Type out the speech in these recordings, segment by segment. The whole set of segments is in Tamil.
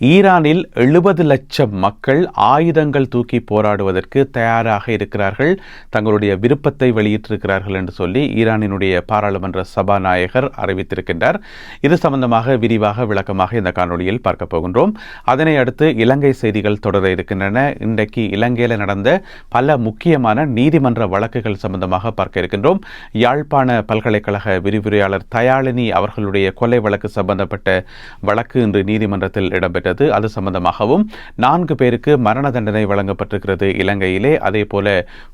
ஈரானில் 70 லட்சம் மக்கள் ஆயுதங்கள் தூக்கி போராடுவதற்கு தயாராக இருக்கிறார்கள், தங்களுடைய விருப்பத்தை வெளியிட்டிருக்கிறார்கள் என்று சொல்லி ஈரானினுடைய பாராளுமன்ற சபாநாயகர் அறிவித்திருக்கின்றார். இது சம்பந்தமாக விரிவாக விளக்கமாக இந்த காணொலியில் பார்க்க போகின்றோம். அதனை அடுத்து இலங்கை செய்திகள் தொடர இருக்கின்றன. இன்றைக்கு இலங்கையில் நடந்த பல முக்கியமான நீதிமன்ற வழக்குகள் சம்பந்தமாக பார்க்க இருக்கின்றோம். யாழ்ப்பாண பல்கலைக்கழக விரிவுரையாளர் தயாளினி அவர்களுடைய கொலை வழக்கு சம்பந்தப்பட்ட வழக்கு இன்று நீதிமன்றத்தில் இடம்பெற்றது. அது சம்பந்தமாகவும் 4 பேருக்கு மரண தண்டனை வழங்கப்பட்டிருக்கிறது இலங்கையிலே. அதே போல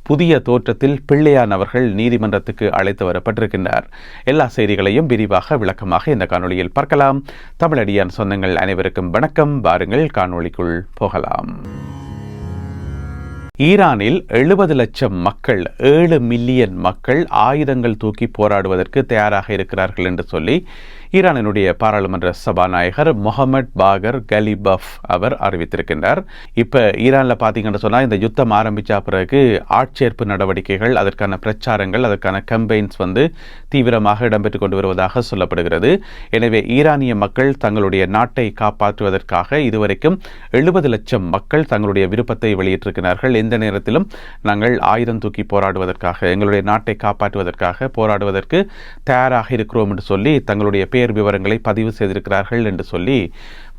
புதிய தோற்றத்தில் பிள்ளையான் அவர்கள் நீதிமன்றத்துக்கு அழைத்து வரப்பட்டிருக்கின்றார். எல்லா செய்திகளையும் விரிவாக விளக்கமாக இந்த காணொலியில் பார்க்கலாம். தமிழடியான் சொந்தங்கள் அனைவருக்கும் வணக்கம். வாருங்கள் காணொலிக்குள் போகலாம். ஈரானில் 70 லட்சம் மக்கள், 7 மில்லியன் மக்கள் ஆயுதங்கள் தூக்கி போராடுவதற்கு தயாராக இருக்கிறார்கள் என்று சொல்லி ஈரானினுடைய பாராளுமன்ற சபாநாயகர் முகமது பாகர் கலிபஃப் அவர் அறிவித்திருக்கின்றார். இப்போ ஈரானில் பார்த்தீங்கன்னு சொன்னால் இந்த யுத்தம் ஆரம்பித்த பிறகு ஆட்சேர்ப்பு நடவடிக்கைகள், அதற்கான பிரச்சாரங்கள், அதற்கான கம்பெயின்ஸ் தீவிரமாக இடம்பெற்றுக் கொண்டு வருவதாக சொல்லப்படுகிறது. எனவே ஈரானிய மக்கள் தங்களுடைய நாட்டை காப்பாற்றுவதற்காக இதுவரைக்கும் 70 லட்சம் மக்கள் தங்களுடைய விருப்பத்தை வெளியிட்டிருக்கிறார்கள். எந்த நேரத்திலும் நாங்கள் ஆயுதம் தூக்கி போராடுவதற்காக, எங்களுடைய நாட்டை காப்பாற்றுவதற்காக போராடுவதற்கு தயாராக இருக்கிறோம் என்று சொல்லி தங்களுடைய பேர் விவரங்களை பதிவு செய்திருக்கிறார்கள் என்று சொல்லி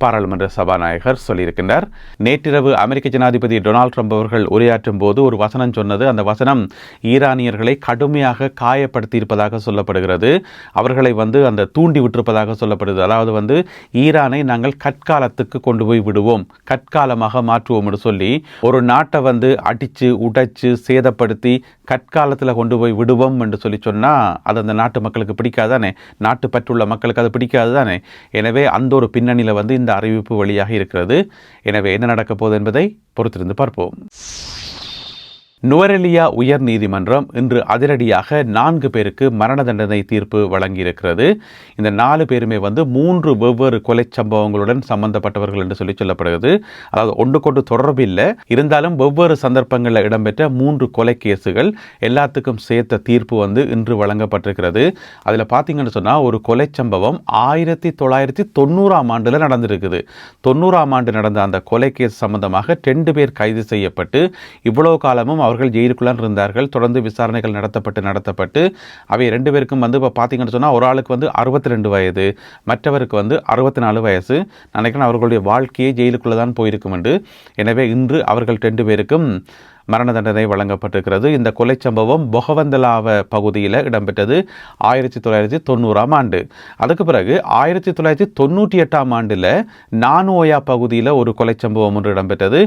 பாராளுமன்ற சபாநாயகர் சொல்லியிருக்கின்றார். நேற்றிரவு அமெரிக்க ஜனாதிபதி டொனால்ட் ட்ரம்ப் அவர்கள் உரையாற்றும் போது ஒரு வசனம் சொன்னது. அந்த வசனம் ஈரானியர்களை கடுமையாக காயப்படுத்தி இருப்பதாக சொல்லப்படுகிறது. அவர்களை அந்த தூண்டி விட்டிருப்பதாக சொல்லப்படுது. அதாவது ஈரானை நாங்கள் கற்காலத்துக்கு கொண்டு போய் விடுவோம், கற்காலமாக மாற்றுவோம் என்று சொல்லி ஒரு நாட்டை அடித்து உடைச்சு சேதப்படுத்தி கற்காலத்தில் கொண்டு போய் விடுவோம் என்று சொல்லி சொன்னால் அது அந்த நாட்டு மக்களுக்கு பிடிக்காதானே, நாட்டு பற்றுள்ள மக்களுக்கு அது பிடிக்காது தானே. எனவே அந்த ஒரு பின்னணியில் இந்த அறிவிப்பு வழியாக இருக்கிறது. எனவே என்ன நடக்கப் போகுது என்பதை பொறுத்திருந்து பார்ப்போம். நுவரெலியா உயர் நீதிமன்றம் இன்று அதிரடியாக 4 பேருக்கு மரண தண்டனை தீர்ப்பு வழங்கியிருக்கிறது. இந்த 4 பேருமே 3 வெவ்வேறு கொலை சம்பவங்களுடன் சம்பந்தப்பட்டவர்கள் என்று சொல்லப்படுகிறது. அதாவது ஒன்றுக்கொண்டு தொடர்பில்லை, இருந்தாலும் வெவ்வேறு சந்தர்ப்பங்களில் இடம்பெற்ற 3 கொலை கேசுகள் எல்லாத்துக்கும் சேர்த்த தீர்ப்பு இன்று வழங்கப்பட்டிருக்கிறது. அதில் பார்த்தீங்கன்னு சொன்னால் ஒரு கொலை சம்பவம் 1990ஆம் ஆண்டில் நடந்திருக்குது. 90ஆம் ஆண்டு நடந்த அந்த கொலை கேஸ் சம்பந்தமாக 2 பேர் கைது செய்யப்பட்டு இவ்வளவு காலமும் அவர்கள் ஜெயிலுக்குள்ளான் இருந்தார்கள். தொடர்ந்து விசாரணைகள் நடத்தப்பட்டு அவை 2 பேருக்கும் இப்போ பார்த்தீங்கன்னு சொன்னால் ஒரு ஆளுக்கு 62 வயது, மற்றவருக்கு 64 வயசு. நினைக்கிறேன் அவர்களுடைய வாழ்க்கையே ஜெயிலுக்குள்ளே தான் போயிருக்கும் என்று. எனவே இன்று அவர்கள் 2 பேருக்கும் மரண தண்டனை வழங்கப்பட்டிருக்கிறது. இந்த கொலை சம்பவம் பொகவந்தலாவ பகுதியில் இடம்பெற்றது 1990ஆம் ஆண்டு. அதுக்கு பிறகு 1998ஆம் ஆண்டில் நானோயா பகுதியில் ஒரு கொலை சம்பவம் ஒன்று இடம்பெற்றது.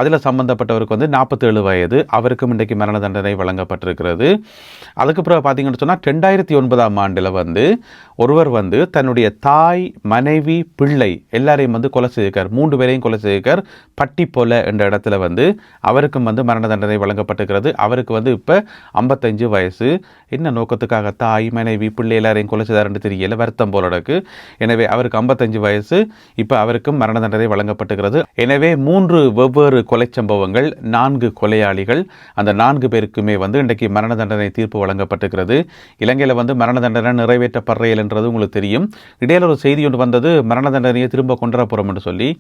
அதில் சம்பந்தப்பட்டவருக்கு 47 வயது, அவருக்கும் இன்றைக்கு மரண தண்டனை வழங்கப்பட்டிருக்கிறது. அதுக்கு பிறகு பார்த்தீங்கன்னு சொன்னால் 2009ஆம் ஆண்டில் ஒருவர் தன்னுடைய தாய், மனைவி, பிள்ளை எல்லாரையும் கொலை செய்திருக்கார். 3 பேரையும் கொலை செய்திருக்கார். பட்டிப்போல என்ற இடத்துல அவருக்கும் மரண தண்டனை வழங்கப்பட்டிருக்கிறது. அவருக்கு இப்போ 55 வயசு. என்ன நோக்கத்துக்காக தாய், மனைவி, பிள்ளை எல்லாரையும் கொலை செய்தார் என்று தெரியல, வருத்தம் போல இருக்கு. எனவே அவருக்கு 55 வயசு. இப்போ அவருக்கும் மரண தண்டனை வழங்கப்பட்டிருக்கிறது. எனவே 3 வெவ்வேறு கொலை சம்பவங்கள், 4 கொலையாளிகள், அந்த 4 பேருக்குமே இன்றைக்கு மரண தண்டனை தீர்ப்பு வழங்கப்பட்டிருக்கிறது. இலங்கையில் மரண தண்டனை நிறைவேற்றப்படுறையில் என்றது உங்களுக்கு தெரியும். இடையில ஒரு செய்தி ஒன்று வந்தது, மரண தண்டனையை திரும்ப கொண்டு வர போகிறோம் என்று சொல்லி.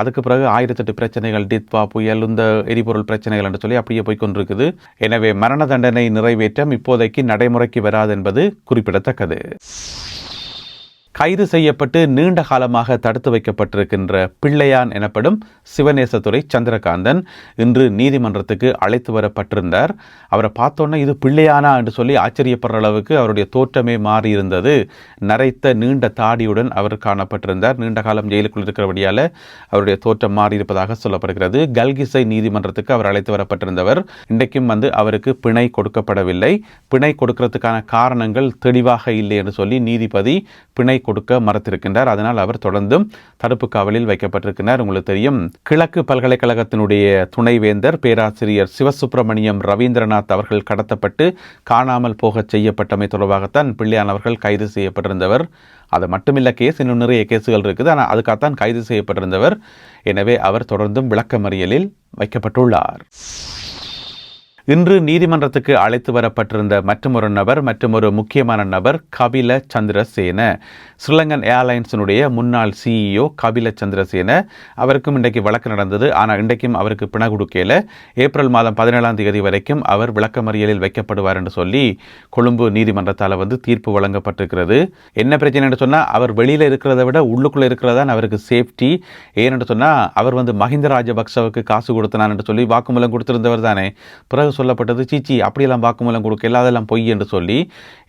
அதுக்கு பிறகு 1008 பிரச்சனைகள், டித்வா புயல், இந்த எரிபொருள் பிரச்சனைகள் என்று சொல்லி அப்படியே போய்கொண்டிருக்குது. எனவே மரண தண்டனை நிறைவேற்றம் இப்போதைக்கு நடைமுறைக்கு வராது என்பது குறிப்பிடத்தக்கது. கைது செய்யப்பட்டு நீண்ட காலமாக தடுத்து வைக்கப்பட்டிருக்கின்ற பிள்ளையான் எனப்படும் சிவநேசத்துறை சந்திரகாந்தன் இன்று நீதிமன்றத்துக்கு அழைத்து வரப்பட்டிருந்தார். அவரை பார்த்தோன்னா இது பிள்ளையானா என்று சொல்லி ஆச்சரியப்படுற அளவுக்கு அவருடைய தோற்றமே மாறியிருந்தது. நரைத்த நீண்ட தாடியுடன் அவர் காணப்பட்டிருந்தார். நீண்ட காலம் ஜெயிலுக்குள் இருக்கிறபடியால் அவருடைய தோற்றம் மாறியிருப்பதாக சொல்லப்படுகிறது. கல்கிசை நீதிமன்றத்துக்கு அவர் அழைத்து வரப்பட்டிருந்தவர். இன்றைக்கும் அவருக்கு பிணை கொடுக்கப்படவில்லை. பிணை கொடுக்கிறதுக்கான காரணங்கள் தெளிவாக இல்லை என்று சொல்லி நீதிபதி பிணை கொடுக்க மறுத்திருக்கின்றார். அதனால் அவர் தொடர்ந்தும் தடுப்பு காவலில் வைக்கப்பட்டிருக்கிறார். உங்களுக்கு தெரியும், கிழக்கு பல்கலைக்கழகத்தினுடைய துணைவேந்தர் பேராசிரியர் சிவசுப்பிரமணியம் ரவீந்திரநாத் அவர்கள் கடத்தப்பட்டு காணாமல் போக செய்யப்பட்டமை தொடர்பாகத்தான் பிள்ளையான் அவர்கள் கைது செய்யப்பட்டிருந்தவர். அது மட்டுமில்ல, கேஸ் இன்னும் நிறைய கேஸுகள் இருக்குது. ஆனால் அதுக்காகத்தான் கைது செய்யப்பட்டிருந்தவர். எனவே அவர் தொடர்ந்தும் விளக்கமறியலில் வைக்கப்பட்டுள்ளார். இன்று நீதிமன்றத்துக்கு அழைத்து வரப்பட்டிருந்த மற்றொரு நபர், மற்றொரு முக்கியமான நபர் கபில சந்திரசேன, ஸ்ரீலங்கன் ஏர்லைன்ஸினுடைய முன்னாள் CEO கபில சந்திரசேன. அவருக்கும் இன்றைக்கு வழக்கு நடந்தது. ஆனால் இன்றைக்கும் அவருக்கு பிணை கொடுக்கல. ஏப்ரல் மாதம் 17ஆம் தேதி வரைக்கும் அவர் விளக்கமறியலில் வைக்கப்படுவார் என்று சொல்லி கொழும்பு நீதிமன்றத்தால் தீர்ப்பு வழங்கப்பட்டிருக்கிறது. என்ன பிரச்சனை என்று சொன்னால், அவர் வெளியில் இருக்கிறத விட உள்ளுக்குள்ளே இருக்கிறதான் அவருக்கு சேஃப்டி. ஏனென்று சொன்னால், அவர் மஹிந்த ராஜபக்சவுக்கு காசு கொடுத்தனான் என்று சொல்லி வாக்குமூலம் கொடுத்திருந்தவர் தானே. பிறகு சொல்லப்பட்டது சீச்சி அப்படியெல்லாம் வாக்குமூலம் கொடுக்கல, அதெல்லாம் பொய் என்று சொல்லி.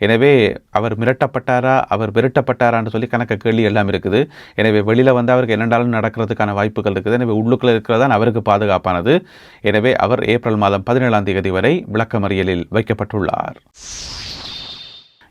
எனவே அவர் மிரட்டப்பட்டாரா, அவர் விரட்டப்பட்டாரான்னு சொல்லி கணக்கு கேள்வி எல்லாம் இருக்குது. எனவே வெளியில் அவருக்கு என்னென்றாலும் நடக்கிறதுக்கான வாய்ப்புகள் இருக்குது. எனவே உள்ளுக்குள்ளே இருக்கிறதான் அவருக்கு பாதுகாப்பானது. எனவே அவர் ஏப்ரல் மாதம் 17ஆம் தேதி வரை விளக்கமறியலில் வைக்கப்பட்டுள்ளார்.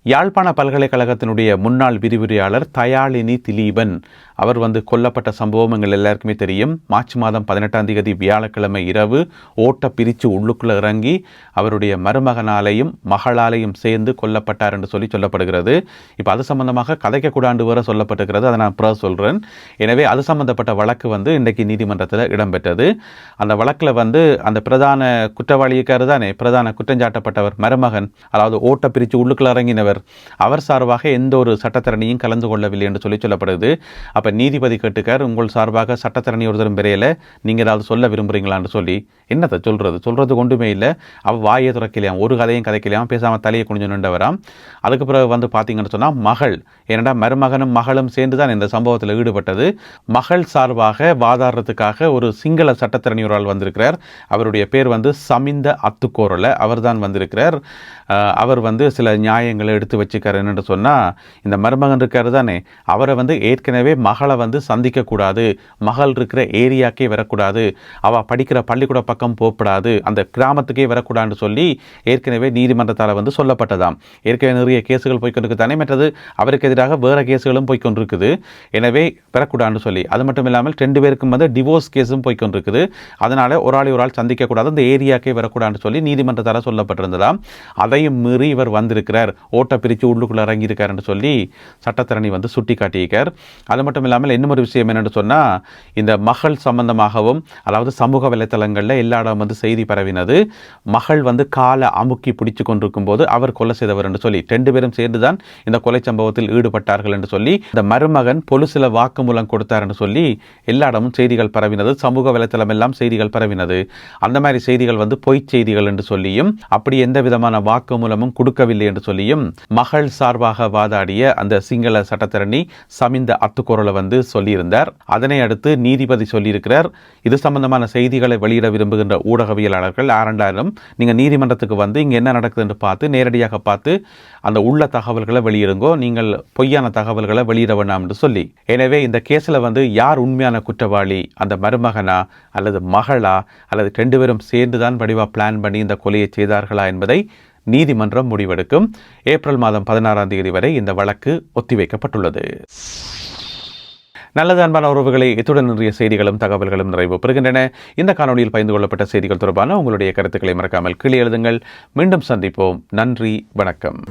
யாழ்ப்பாண பல்கலைக்கழகத்தினுடைய முன்னாள் விரிவுரையாளர் தயாளினி திலீபன் அவர் கொல்லப்பட்ட சம்பவம் எங்கள் எல்லாருக்குமே தெரியும். மார்ச் மாதம் 18ஆம் தேதி வியாழக்கிழமை இரவு ஓட்ட பிரித்து உள்ளுக்குள்ளே இறங்கி அவருடைய மருமகனாலையும் மகளாலையும் சேர்ந்து கொல்லப்பட்டார் என்று சொல்லப்படுகிறது. இப்போ அது சம்பந்தமாக கதைக்கக்கூடாண்டு வர சொல்லப்பட்டிருக்கிறது. அதை நான் பிறகு சொல்கிறேன். எனவே அது சம்பந்தப்பட்ட வழக்கு இன்றைக்கு நீதிமன்றத்தில் இடம்பெற்றது. அந்த வழக்கில் அந்த பிரதான குற்றவாளிக்காரு தானே, பிரதான குற்றஞ்சாட்டப்பட்டவர் மருமகன், அதாவது ஓட்ட பிரித்து உள்ளுக்குள்ளே இறங்கினவர், அவர் சார்பாக எந்த ஒரு சட்டத்தரணியும் கலந்து கொள்ளவில்லை என்று சொல்லப்படுது. அப்போ நீதிபதி கேட்டுக்கார், உங்கள் சார்பாக சட்டத்தரணி ஒருத்தரும் பெறையில, நீங்கள் ஏதாவது சொல்ல விரும்புகிறீங்களான்னு சொல்லி. என்னத்தை சொல்றது கொண்டுமே இல்லை. அவள் வாயை துறக்கலையாம், ஒரு கதையும் கதைக்கலையாம், பேசாமல் தலையை குனிஞ்சு நின்றவராம். அதுக்கு பிறகு பார்த்தீங்கன்னு சொன்னால் மகள், ஏனடா மருமகனும் மகளும் சேர்ந்து தான் இந்த சம்பவத்தில் ஈடுபட்டது. மகள் சார்பாக வாதாடுறதுக்காக ஒரு சிங்கள சட்டத்தரணி ஒரு ஆள் வந்திருக்கிறார். அவருடைய பேர் சமிந்த அத்துக்கோரலை. அவர் தான் வந்திருக்கிறார். அவர் சில நியாயங்களை எடுத்து வச்சுக்கார். என்னென்று சொன்னால், இந்த மருமகன் இருக்காரு தானே, அவரை ஏற்கனவே மகளை சந்திக்கக்கூடாது, மகள் இருக்கிற ஏரியாக்கே வரக்கூடாது, அவள் படிக்கிற பள்ளிக்கூட பக்கம் போகக்கூடாது, அந்த கிராமத்துக்கே வரக்கூடாதுன்னு சொல்லி ஏற்கனவே நீதிமன்றத்தால் சொல்லப்பட்டதாம். ஏற்கனவே நிறைய கேஸுகள் போய்கொண்டிருக்கு தானே, மற்றது அவருக்கு எதிராக வேறு கேஸுகளும் போய்கொண்டிருக்குது. எனவே வரக்கூடாதுன்னு சொல்லி, அது மட்டும் இல்லாமல் 2 பேருக்கும் டிவோர்ஸ் கேஸும் போய்கொண்டிருக்குது. அதனால் ஒரு ஆள் சந்திக்கக்கூடாது, அந்த ஏரியாக்கே வரக்கூடாதுன்னு சொல்லி நீதிமன்றத்தால் சொல்லப்பட்டிருந்ததாம். அதையும் மீறி இவர் வந்திருக்கிறார், ஓட்ட பிரித்து உள்ளுக்குள்ளே இறங்கியிருக்கார் என்று சொல்லி சட்டத்தரணி சுட்டி காட்டியிருக்கார். அது மட்டும் இல்லாமல் இன்னும் ஒரு விஷயம் என்னென்னு சொன்னால், இந்த மகள் சம்பந்தமாகவும், அதாவது சமூக வலைத்தளங்களில் எல்லா இடம் செய்தி பரவினது. மகள் காலை அமுக்கி பிடிச்சு கொண்டிருக்கும் போது அவர் கொலை செய்தவர் என்று சொல்லி 2 பேரும் சேர்ந்து தான் இந்த கொலை சம்பவத்தில் ஈடுபட்டார்கள் என்று சொல்லி, இந்த மருமகன் பொலிசில வாக்குமூலம் கொடுத்தார் என்று சொல்லி எல்லா இடமும் செய்திகள் பரவினது. சமூக வலைத்தளம் எல்லாம் செய்திகள் பரவினது. அந்த மாதிரி செய்திகள் பொய் செய்திகள் என்று சொல்லியும், அப்படி எந்த விதமான வாக்குமூலமும் கொடுக்கவில்லை என்று சொல்லியும் மகள் சார்பாக வாதாடிய அந்த சிங்கள சட்டத்தரணி சமிந்த அத்துக்கோரலை சொல்லியிருந்தார். அதனை அடுத்து நீதிபதி சொல்லியிருக்கிறார், இது சம்பந்தமான செய்திகளை வெளியிட விரும்புகின்ற ஊடகவியலாளர்கள் யாரென்றாலும் நீங்கள் நீதிமன்றத்துக்கு இங்கே என்ன நடக்குது என்று பார்த்து நேரடியாக பார்த்து அந்த உள்ள தகவல்களை வெளியிடுங்கோ, நீங்கள் பொய்யான தகவல்களை வெளியிட வேண்டாம் என்று சொல்லி. எனவே இந்த கேஸில் யார் உண்மையான குற்றவாளி, அந்த மருமகனா அல்லது மகளா அல்லது 2 பேரும் சேர்ந்துதான் வடிவா பிளான் பண்ணி இந்த கொலையை செய்தார்களா என்பதை நீதிமன்றம் முடிவெடுக்கும். ஏப்ரல் மாதம் 16ஆம் தேதி வரை இந்த வழக்கு ஒத்திவைக்கப்பட்டுள்ளது. நல்லது அன்பான உறவுகளை, இத்துடன் நிறைய செய்திகளும் தகவல்களும் நிறைவு பெறுகின்றன. இந்த காணொலியில் பகிர்ந்து கொள்ளப்பட்ட செய்திகள் தொடர்பான உங்களுடைய கருத்துக்களை மறக்காமல் கீழே எழுதுங்கள். மீண்டும் சந்திப்போம். நன்றி, வணக்கம்.